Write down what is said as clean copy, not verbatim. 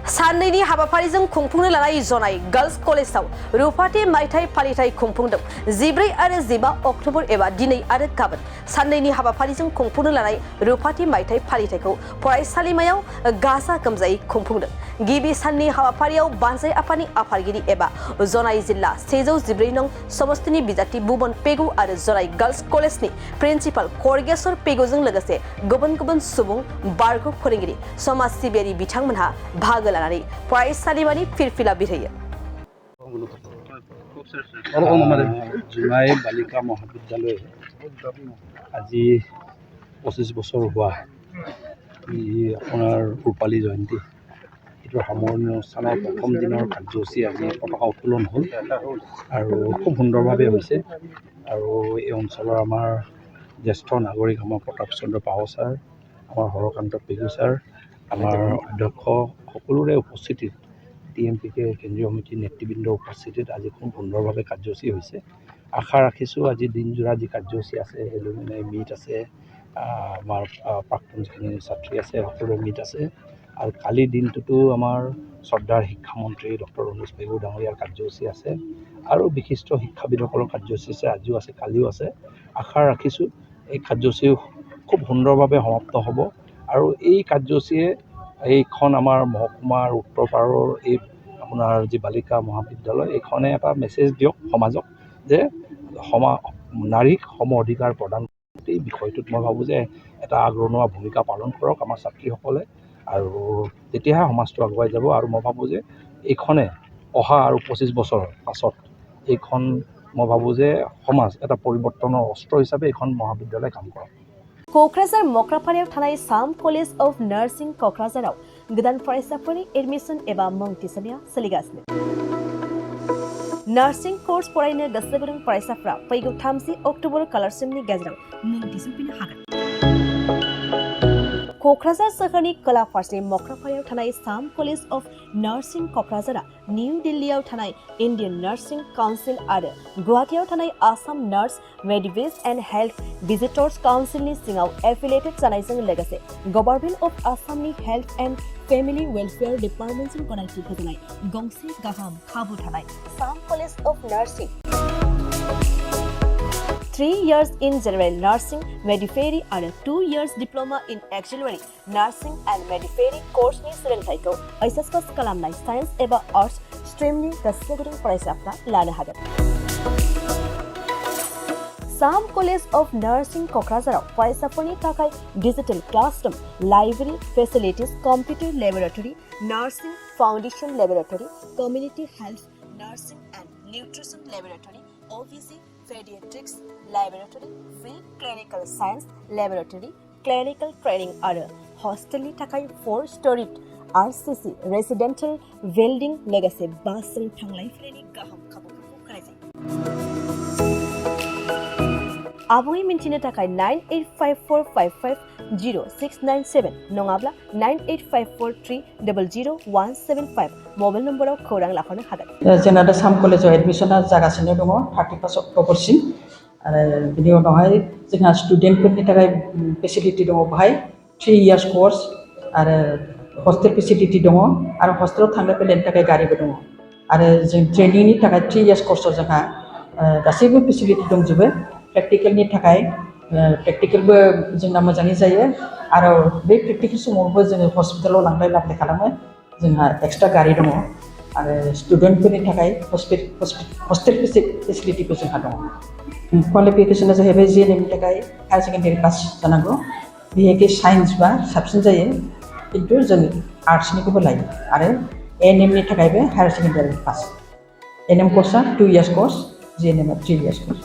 साननैनि हाबाफारिजों खुंफुंनो लानाय जनाय गार्ल्स कलेजाव रुफाथि मायथाइ फालिथाय खुंफुंदों 14 आरो 15 अक्ट'बर एबा दिनै आरो गाबोन साननैनि हाबाफारिजों खुंफुंनो लानाय रुफाथि मायथाइ फालिथायखौ फरायसालिमायाव गाजा गोमजायै खुंफुंदों। गिबि साननि हाबाफारियाव बानजाय आफादनि आफादगिरि एबा जनाय जिल्ला 114 नं समस्तिनि बिजाथि बुबन पेगु आरो जनाय गार्ल्स कलेजनि प्रिन्सिपाल करगेश्वर पेगुजों लोगोसे गुबुन गुबुन सुबुं बारग' फोरोंगिरि समाज सिबियारि बिथांमोनहा बाहागो लानानै फरायसालिमानि फिरफिला बिरहोयो। জোনাই বালিকা মহাবিদ্যালয় আজি 25 বছৰ হোৱা আপোনাৰ ৰূপালী জয়ন্তী এইটো সামৰণি অনুষ্ঠানৰ প্ৰথম দিনৰ কাৰ্যসূচী আজি পতাকা উত্তোলন হ'ল আৰু খুব সুন্দৰভাৱে হৈছে আৰু এই অঞ্চলৰ আমাৰ জ্যেষ্ঠ নাগৰিক আমাৰ প্ৰতাপ চন্দ্ৰ পাহু ছাৰ, আমাৰ হৰকান্ত পেগু ছাৰ, আমাৰ অধ্যক্ষ সকলোৰে উপস্থিতিত TMPK কেন্দ্ৰীয় সমিতিৰ নেতৃবৃন্দৰ উপস্থিতিত আজি খুব সুন্দৰভাৱে কাৰ্যসূচী হৈছে। আশা ৰাখিছোঁ আজি দিনজোৰা যি কাৰ্যসূচী আছে এলুমিনাই মিট আছে, আমাৰ প্ৰাক্তন যিখিনি ছাত্ৰী আছে সকলোৰে মিট আছে আৰু কালিৰ দিনটোতো আমাৰ শ্ৰদ্ধাৰ শিক্ষামন্ত্ৰী ডক্টৰ অনুজ পেগু ডাঙৰীয়াৰ কাৰ্যসূচী আছে আৰু বিশিষ্ট শিক্ষাবিদসকলৰ কাৰ্যসূচী আছে, আজিও আছে কালিও আছে। আশা ৰাখিছোঁ এই কাৰ্যসূচী খুব সুন্দৰভাৱে সমাপ্ত হ'ব আৰু এই কাৰ্যসূচীয়ে এইখন আমাৰ মহকুমাৰ উত্তৰ পাৰৰ এই আপোনাৰ যি বালিকা মহাবিদ্যালয় এইখনে এটা মেছেজ দিয়ক সমাজক যে নাৰীক সম অধিকাৰ প্ৰদান এই বিষয়টোত মই ভাবোঁ যে এটা আগৰণুৱা ভূমিকা পালন কৰক আমাৰ ছাত্ৰীসকলে আৰু তেতিয়াহে সমাজটো আগুৱাই যাব আৰু মই ভাবোঁ যে এইখনে অহা আৰু 25 বছৰৰ পাছত এইখন মই ভাবোঁ যে সমাজ এটা পৰিৱৰ্তনৰ অস্ত্ৰ হিচাপে এইখন মহাবিদ্যালয়ে কাম কৰক। क'क्राझार मक्रापारायाव थानाय साम कलेज अफ नार्सिं क'क्राझाराव गोदान फरायसाफोरनि एडमिसन एबा मुं थिसननाया सोलिगासिनो। नार्सिं कर्स फरायनो गोसो गुदुं फरायसाफ्रा फैगौ 30 अक्ट'बर खालारसिमनि गेजेराव मुं थिसनफैनो हागोन। क'क्राझार सोहोरनि खोला फारसे मक्रापारायाव थानाय साम कलेज अफ नार्सिं क'क्राझारा निउ दिल्लीयाव थानाय इन्डियान नार्सिं काउन्सिल आरो गुवाहाटीयाव थानाय Assam nurse midwives and health visitors काउन्सिलनि सिङाव एफिलिएटेड जानायजों लोगोसे गभर्नमेन्ट अफ आसामनि हेल्थ एन्ड फेमिलि वेलफेयार डिपार्टमेन्टजों गनायथि होजानाय गंसे गाहाम खाबु थानाय साम college of nursing 3 years in general nursing midwifery आरो 2 years diploma in auxiliary nursing and midwifery course-नि सोलोंथायखौ HS पास खालामनाय साइन्स एबा आर्ट्स स्ट्रीमनि गोसो गुदुं फरायसाफ्रा लानो हागोन। साम कलेज अफ नार्सिं क'क्राझाराव फरायसाफोरनि थाखाय digital classroom, library facilities, computer laboratory, nursing foundation laboratory, community health nursing and nutrition laboratory, OVC Pediatrics Laboratory, Free Clinical Science Laboratory, Clinical Training आरो हस्टेलनि थाखाय 4-storied RCC Residential Building लोगोसे बासजों थांलाय फैलायनि गाहाम खाबुफोरखौ होनाय जायो। आबुङै मिन्थिनो थाखाय 9854550697 नङाब्ला 9854300175 मबाइल नम्बराव खौरां लाहरनो हागोन। जोंना दा साम कलेजाव एडमिसना जागासिनो दङ 31 अक्ट'बरसिम आरो बिनि उनावहाय जोंहा स्टुडेन्टफोरनि थाखाय फेसिलिटि दङ बेहाय 3 years कर्स आरो हस्टेल फेसिलिटि दङ आरो हस्टेलाव थांलाय फैलायनि थाखाय गारिबो दङ आरो जों ट्रेनिंनि थाखाय 3 years कर्सआव जोंहा गासैबो फेसिलिटि दंजोबो। प्रेक्टिकेलनि थाखाय प्रेक्टिकेलबो जोंना मोजाङै जायो आरो बे प्रेक्टिकेल समावबो जोङो हस्पिटालाव लांलाय लाबोलाय खालामो। जोंहा एक्सट्रा गारि दङ आरो स्टुडेन्टफोरनि थाखाय हस्टेल फेसिलिटिबो जोंहा दङ। क्वालिफिकेसना जाहैबाय JNMनि थाखाय हायार सेकेन्डारि पास जानांगौ। बिहेखि साइन्स बा साबसिन जायो खिन्थु जों आर्ट्सनिखौबो लायो आरो ANMनि थाखायबो हायार सेकेन्डारि पास। ANM कर्सआ 2 years कर्स, JNMआ 3 years कर्स।